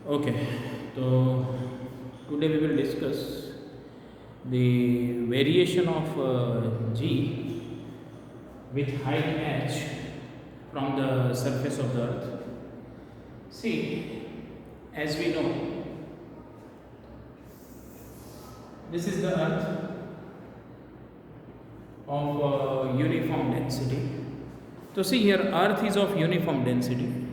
Okay, so today we will discuss the variation of g with height h from the surface of the earth. See, as we know, this is the earth of uniform density. So, see here, earth is of uniform density,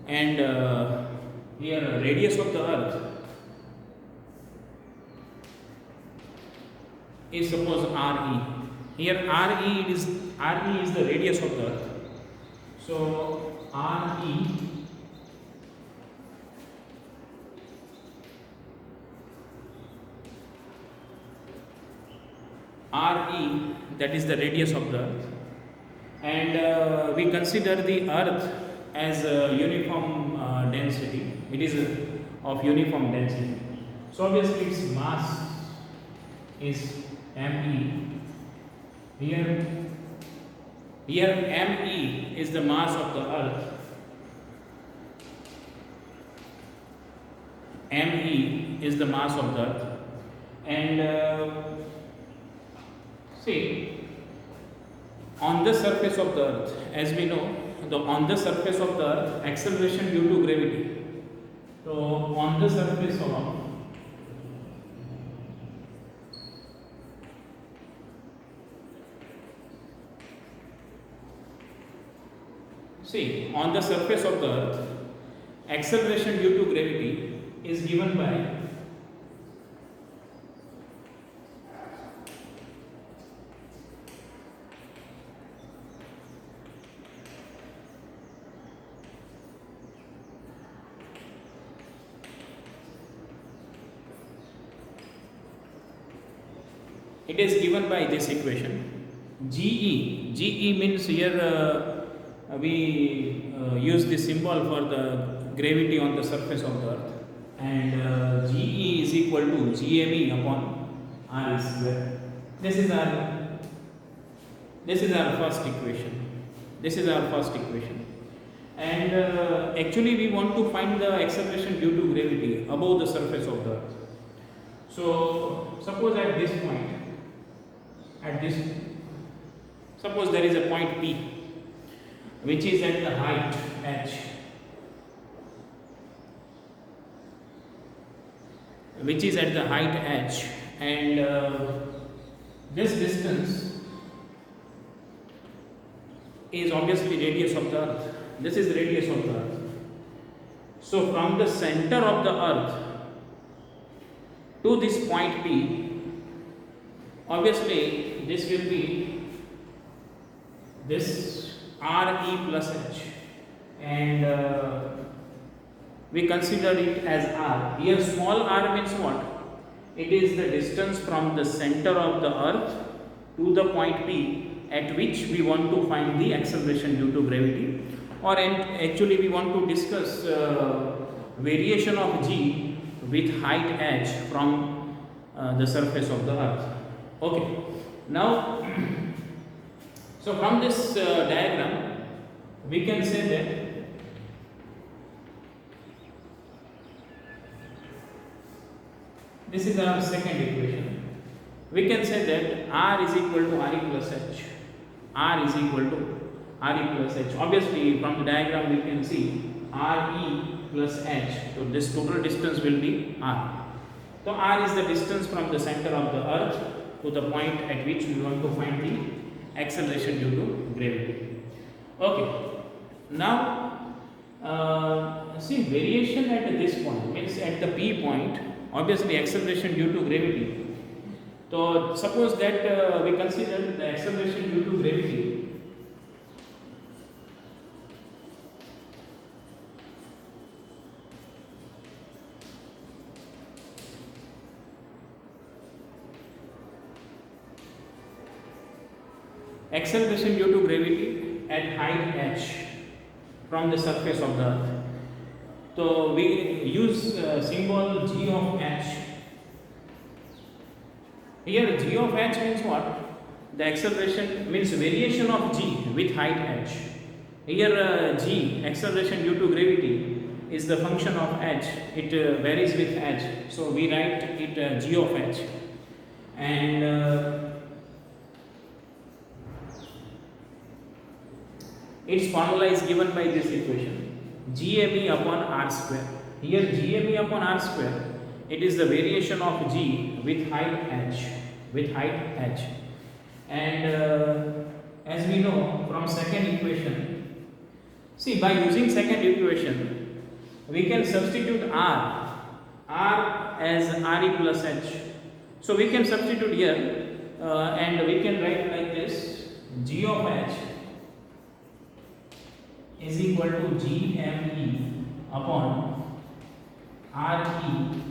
and here radius of the earth is suppose RE. Here RE is the radius of the earth. So RE, that is the radius of the earth, and we consider the earth as a uniform density. It is of uniform density. So obviously its mass is ME. Here ME is the mass of the earth. ME is the mass of the earth, and see, on the surface of the earth, as we know, on the surface of the earth, acceleration due to gravity. So on the surface of on the surface of the earth, acceleration due to gravity is given by it is given by this equation. GE means here we use the symbol for the gravity on the surface of the earth, and GE is equal to GME upon R square. This is our first equation. And actually we want to find the acceleration due to gravity above the surface of the earth. So suppose at this point, suppose there is a point P which is at the height h, and this distance is obviously radius of the earth. This is radius of the earth. So from the center of the earth to this point P, obviously this will be this RE plus h, and we consider it as R. Here small r means what? It is the distance from the center of the earth to the point P at which we want to find the acceleration due to gravity, or actually we want to discuss variation of g with height h from the surface of the earth. Okay, now so from this diagram we can say that this is our second equation. We can say that R is equal to RE plus H. Obviously from the diagram we can see RE plus H. So this total distance will be R. So R is the distance from the center of the earth to the point at which we want to find the acceleration due to gravity. Okay. Now see, variation at this point means at the P point, obviously acceleration due to gravity. So suppose that we consider the acceleration due to gravity at height h from the surface of the earth. So we use symbol G of h. Here G of h means what? The acceleration means variation of g with height h. Here g, acceleration due to gravity, is the function of h. It varies with h. So we write it g of h, and its formula is given by this equation, GAB upon r square. Here GAB upon r square, it is the variation of g with height h, and as we know from second equation, see, by using second equation we can substitute r as re plus h. So we can substitute here and we can write like this: g of h is equal to GME upon RE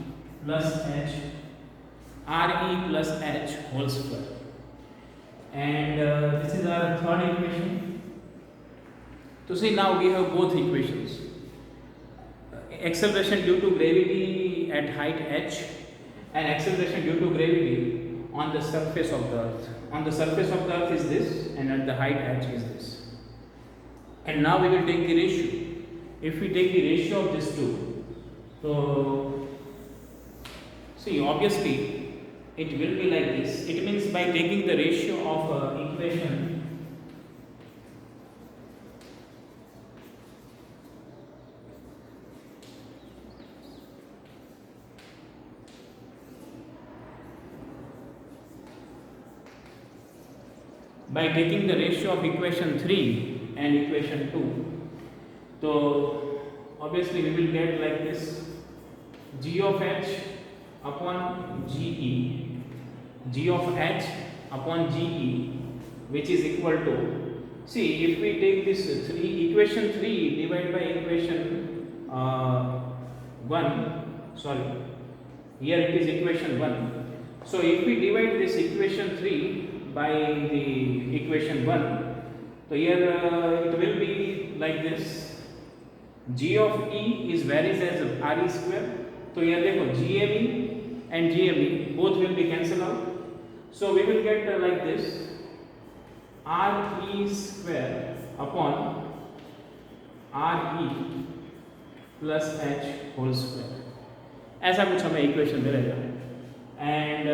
plus H whole square. And this is our third equation. So see, now we have both equations. Acceleration due to gravity at height h and acceleration due to gravity on the surface of the earth. On the surface of the earth is this, and at the height h is this. And now we will take the ratio. If we take the ratio of these two, so see, obviously it will be like this. It means by taking the ratio of equation, by taking the ratio of equation 3 and equation 2, so obviously we will get like this: g of h upon ge, g of h upon ge, which is equal to, see, if we take this equation 3 divided by equation 1, sorry, here it is equation 1. So if we divide this equation 3 by the equation 1, so here it will be like this: g of e is varies as re square. So here देखो GAB and GAB both will be cancelled out. So we will get like this: re square upon re plus h whole square. ऐसा कुछ हमें equation मिलेगा. And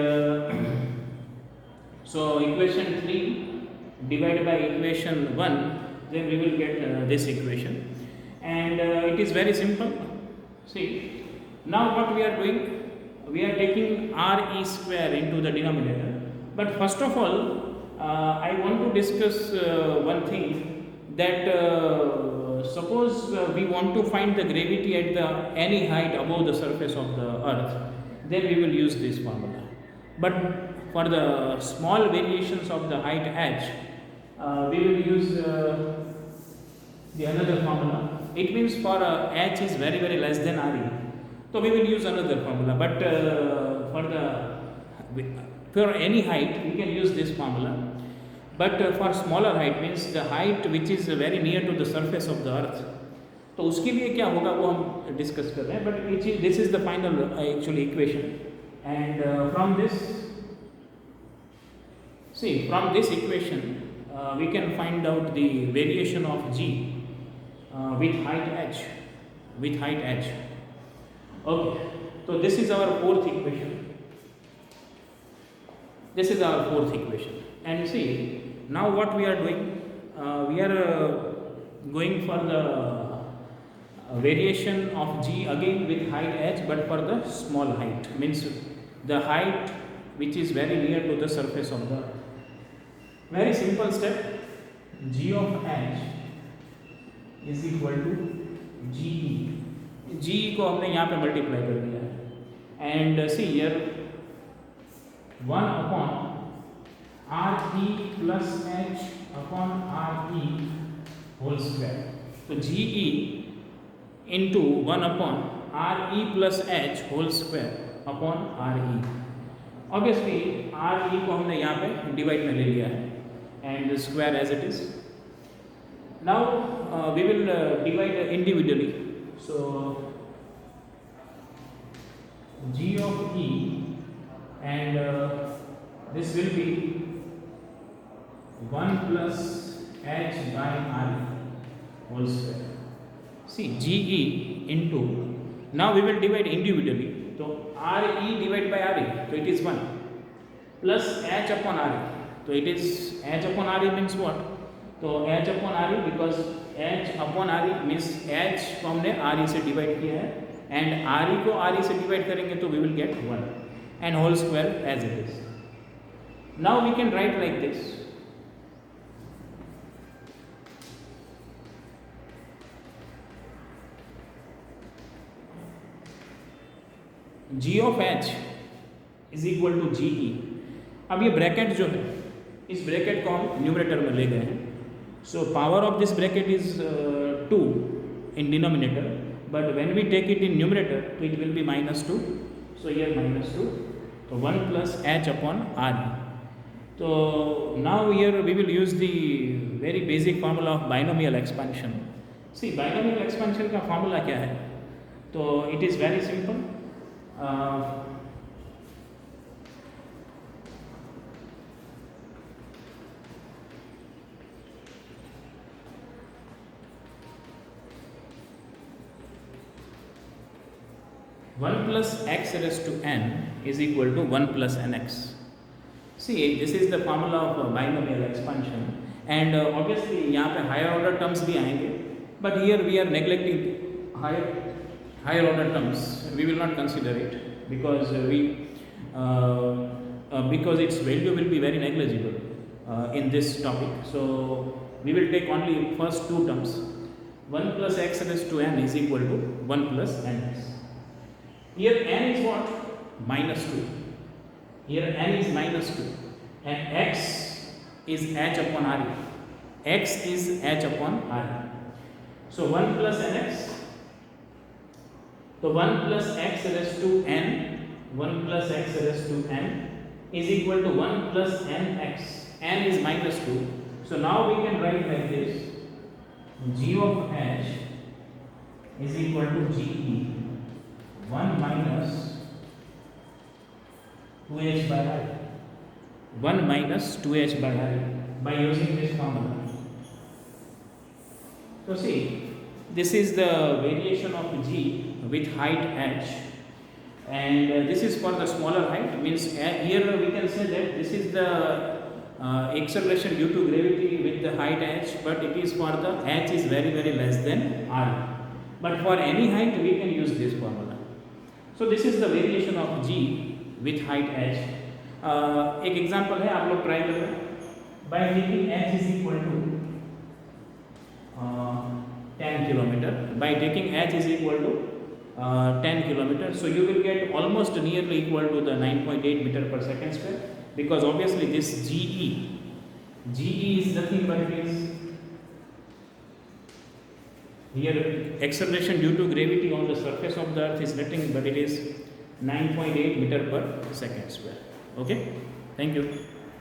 so equation 3 divided by equation 1, then we will get this equation, and it is very simple. See, now what we are doing, we are taking re square into the denominator. But first of all, I want to discuss one thing, that suppose we want to find the gravity at the any height above the surface of the earth, then we will use this formula. But for the small variations of the height h, we will use the another formula. It means for h is very less than re, so we will use another formula. But for any height we can use this formula. But for smaller height, means the height which is very near to the surface of the earth, तो उसके लिए क्या होगा वो हम discuss कर रहे हैं. But this is the final actually equation, and from this equation we can find out the variation of g with height h. Okay, so this is our fourth equation. And see, now what we are doing, we are going for the variation of g again with height h, but for the small height, means the height which is very near to the surface of the earth. Very simple step: g of h is equal to ge को हमने यहाँ पे multiply कर दिया है, and see here 1 upon re plus h upon re whole square. So ge into 1 upon re plus h whole square upon re. Obviously re को हमने यहाँ पे डिवाइड में ले लिया है, and square as it is. Now we will divide individually. So g of e, and this will be 1 plus h by re whole square. See, ge into, now we will divide individually, so RE divided by RE, so it is 1 plus H upon RE, so it is H upon RE means what, तो H upon RE, because H upon RE means H को हमने RE से divide किया है and RE को RE से divide करेंगे तो we will get 1 and whole square as it is. Now we can write like this, G of H is equal to GE. अब ये ब्रैकेट जो है, इस ब्रैकेट को हम न्यूमरेटर में ले गए हैं, so power of this bracket is 2 in denominator, but when we take it in numerator it will be -2, so here -2, so 1 plus H upon RE. So now here we will use the very basic formula of binomial expansion. See, binomial expansion का formula क्या है, तो it is very simple. 1 plus x raised to n is equal to 1 plus nx. See, this is the formula of binomial expansion, and obviously यहाँ पे higher order terms भी आएंगे, but here we are neglecting higher order terms. We will not consider it because because its value will be very negligible in this topic. So we will take only first two terms. 1 plus x raised to n is equal to 1 plus nx. Here n is what? -2. Here n is -2 and x is h upon RE. X is h upon RE. So 1 plus nx. So 1 plus x raised to n, 1 plus x raised to n is equal to 1 plus nx. N is -2. So now we can write like this: G of h is equal to GE 1 minus 2h by I. 1 minus 2h by I by using this formula. So see, this is the variation of G with height h, and this is for the smaller height, means here we can say that this is the acceleration due to gravity with the height h, but it is for the h is very less than r, but for any height we can use this formula. So this is the variation of G with height h. एक example है, आप लोग try करें. By taking h is equal to 10 kilometer, by taking h is equal to 10 kilometer, so you will get almost nearly equal to the 9.8 meter per second square, because obviously this GE is nothing but it is here acceleration due to gravity on the surface of the earth is nothing but it is 9.8 meter per second square. Okay, thank you.